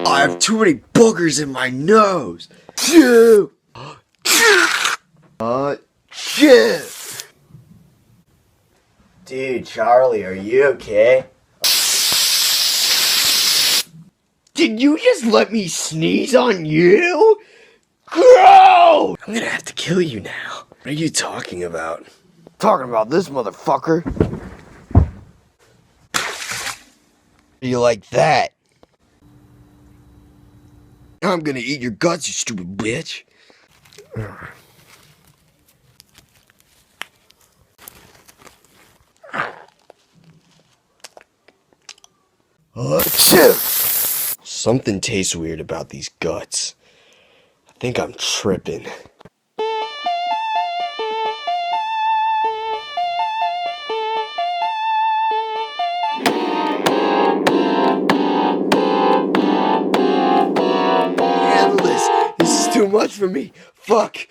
I have too many boogers in my nose. Shit. Dude, Charlie, are you okay? Did you just let me sneeze on you? Gross! I'm gonna have to kill you now. What are you talking about? Talking about this motherfucker. You like that? I'm gonna eat your guts, you stupid bitch. Something tastes weird about these guts. I think I'm tripping. Handle this. This is too much for me. Fuck.